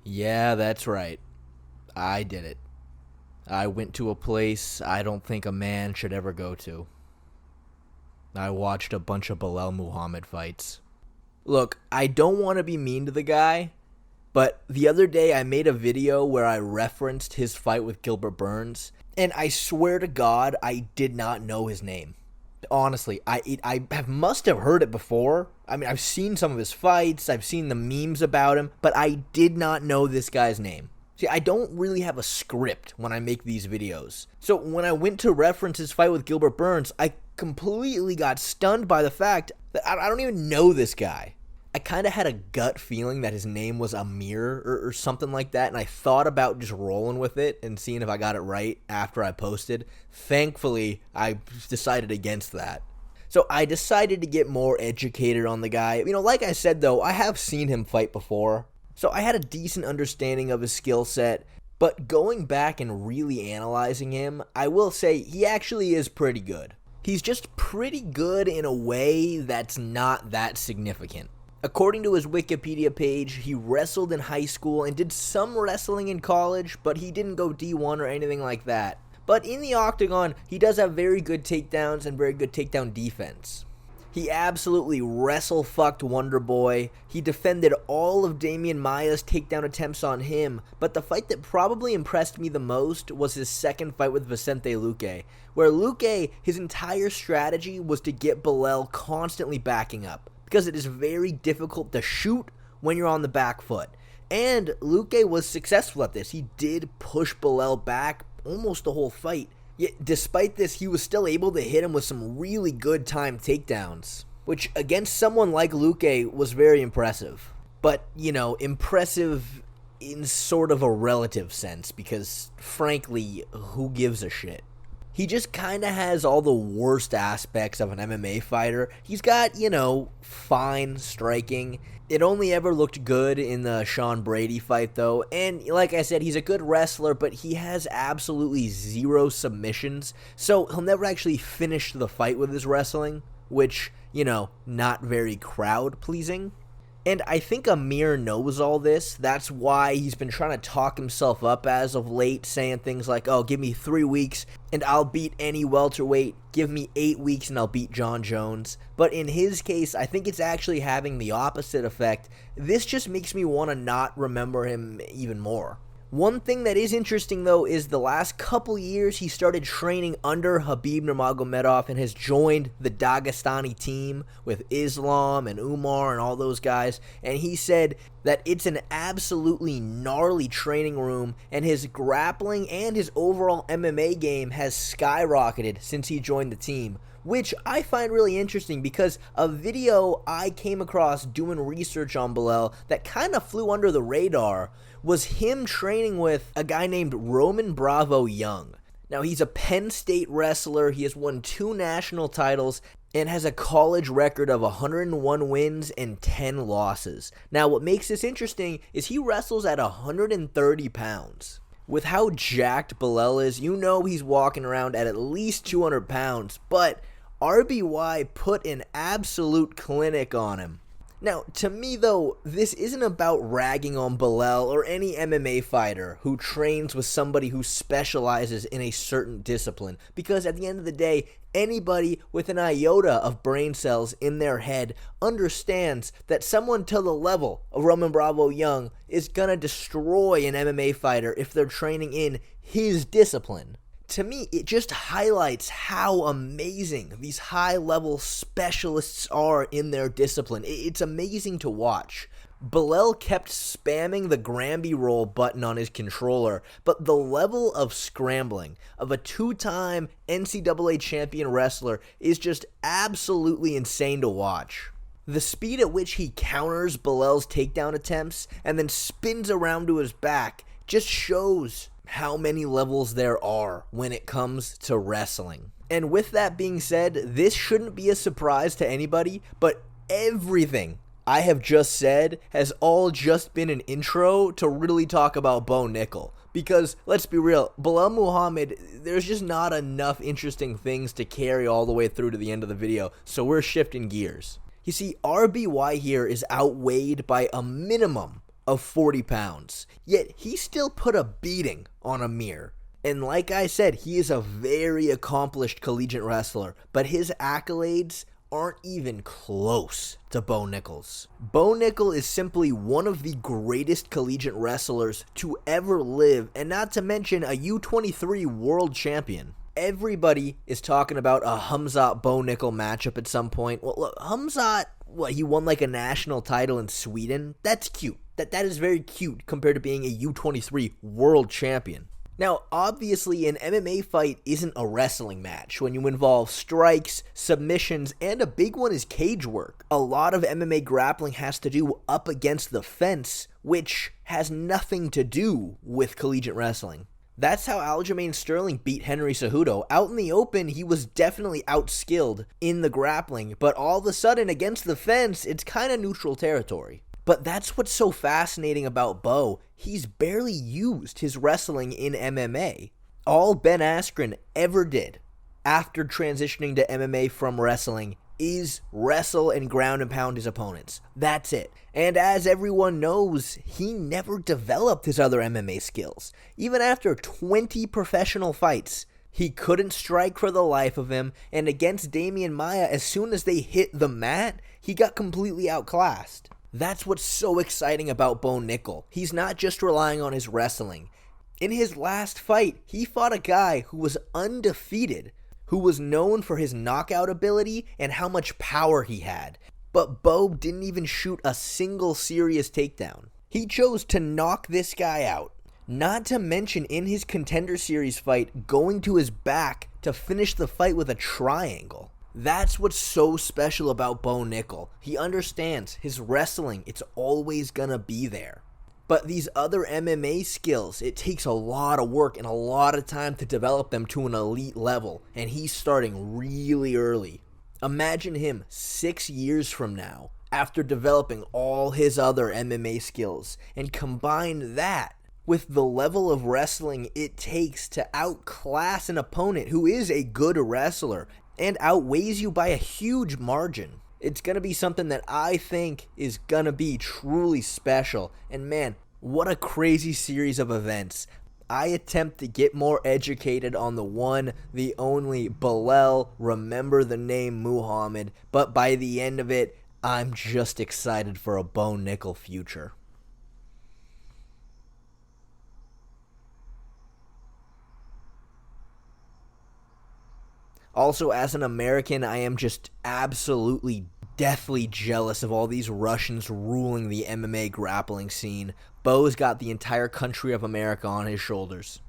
Yeah, that's right. I did it. I went to a place I don't think a man should ever go to. I watched a bunch of Belal Muhammad fights. Look, I don't want to be mean to the guy, but the other day I made a video where I referenced his fight with Gilbert Burns, and I swear to God I did not know his name. Honestly, must have heard it before. I mean, I've seen some of his fights, I've seen the memes about him, but I did not know this guy's name. See, I don't really have a script when I make these videos. So when I went to reference his fight with Gilbert Burns, I completely got stunned by the fact that I don't even know this guy. I kind of had a gut feeling that his name was Amir or something like that, and I thought about just rolling with it and seeing if I got it right after I posted. Thankfully, I decided against that. So I decided to get more educated on the guy. Like I said, though, I have seen him fight before, so I had a decent understanding of his skill set. But going back and really analyzing him, I will say he actually is pretty good. He's just pretty good in a way that's not that significant. According to his Wikipedia page, he wrestled in high school and did some wrestling in college, but he didn't go D1 or anything like that. But in the octagon, he does have very good takedowns and very good takedown defense. He absolutely wrestle-fucked Wonder Boy. He defended all of Damian Maia's takedown attempts on him, but the fight that probably impressed me the most was his second fight with Vicente Luque, where Luque, his entire strategy was to get Belal constantly backing up, because it is very difficult to shoot when you're on the back foot. And Luque was successful at this. He did push Belal back almost the whole fight. Yet, despite this, he was still able to hit him with some really good timed takedowns, which against someone like Luque was very impressive. But, impressive in sort of a relative sense, because frankly, who gives a shit? He just kind of has all the worst aspects of an MMA fighter. He's got, fine striking. It only ever looked good in the Sean Brady fight, though. And like I said, he's a good wrestler, but he has absolutely zero submissions. So he'll never actually finish the fight with his wrestling, which, not very crowd-pleasing. And I think Amir knows all this. That's why he's been trying to talk himself up as of late, saying things like, oh, give me 3 weeks and I'll beat any welterweight. Give me 8 weeks and I'll beat John Jones. But in his case, I think it's actually having the opposite effect. This just makes me want to not remember him even more. One thing that is interesting, though, is the last couple years he started training under Khabib Nurmagomedov and has joined the Dagestani team with Islam and Umar and all those guys. And he said that it's an absolutely gnarly training room, and his grappling and his overall MMA game has skyrocketed since he joined the team, which I find really interesting because a video I came across doing research on Belal that kind of flew under the radar was him training with a guy named Roman Bravo Young. Now, he's a Penn State wrestler. He has won 2 national titles and has a college record of 101 wins and 10 losses. Now, what makes this interesting is he wrestles at 130 pounds. With how jacked Belal is, he's walking around at least 200 pounds, but RBY put an absolute clinic on him. Now, to me, though, this isn't about ragging on Belal or any MMA fighter who trains with somebody who specializes in a certain discipline, because at the end of the day, anybody with an iota of brain cells in their head understands that someone to the level of Roman Bravo Young is gonna destroy an MMA fighter if they're training in his discipline. To me, it just highlights how amazing these high-level specialists are in their discipline. It's amazing to watch. Belal kept spamming the Granby roll button on his controller, but the level of scrambling of a 2-time NCAA champion wrestler is just absolutely insane to watch. The speed at which he counters Belal's takedown attempts and then spins around to his back just shows how many levels there are when it comes to wrestling. And with that being said, this shouldn't be a surprise to anybody, but everything I have just said has all just been an intro to really talk about Bo Nickal. Because, let's be real, Belal Muhammad, there's just not enough interesting things to carry all the way through to the end of the video, so we're shifting gears. You see, RBY here is outweighed by a minimum of 40 pounds. Yet he still put a beating on Amir. And like I said, he is a very accomplished collegiate wrestler, but his accolades aren't even close to Bo Nickal's. Bo Nickal is simply one of the greatest collegiate wrestlers to ever live, and not to mention a U23 world champion. Everybody is talking about a Khamzat Bo Nickal matchup at some point. Well, look, Khamzat, he won like a national title in Sweden? That's cute. That is very cute compared to being a U23 world champion. Now, obviously, an MMA fight isn't a wrestling match when you involve strikes, submissions, and a big one is cage work. A lot of MMA grappling has to do up against the fence, which has nothing to do with collegiate wrestling. That's how Aljamain Sterling beat Henry Cejudo. Out in the open, he was definitely outskilled in the grappling, but all of a sudden, against the fence, it's kind of neutral territory. But that's what's so fascinating about Bo. He's barely used his wrestling in MMA. All Ben Askren ever did after transitioning to MMA from wrestling is wrestle and ground and pound his opponents. That's it. And as everyone knows, he never developed his other MMA skills. Even after 20 professional fights, he couldn't strike for the life of him, and against Demian Maia, as soon as they hit the mat, he got completely outclassed. That's what's so exciting about Bo Nickal. He's not just relying on his wrestling. In his last fight, he fought a guy who was undefeated, who was known for his knockout ability and how much power he had. But Bo didn't even shoot a single serious takedown. He chose to knock this guy out. Not to mention in his Contender Series fight, going to his back to finish the fight with a triangle. That's what's so special about Bo Nickal. He understands his wrestling, it's always gonna be there. But these other MMA skills, it takes a lot of work and a lot of time to develop them to an elite level, and he's starting really early. Imagine him 6 years from now, after developing all his other MMA skills, and combine that with the level of wrestling it takes to outclass an opponent who is a good wrestler and outweighs you by a huge margin. It's going to be something that I think is going to be truly special. And man, what a crazy series of events. I attempt to get more educated on the one, the only Belal, remember the name Muhammad, but by the end of it, I'm just excited for a Bo Nickal future. Also, as an American, I am just absolutely deathly jealous of all these Russians ruling the MMA grappling scene. Bo's got the entire country of America on his shoulders.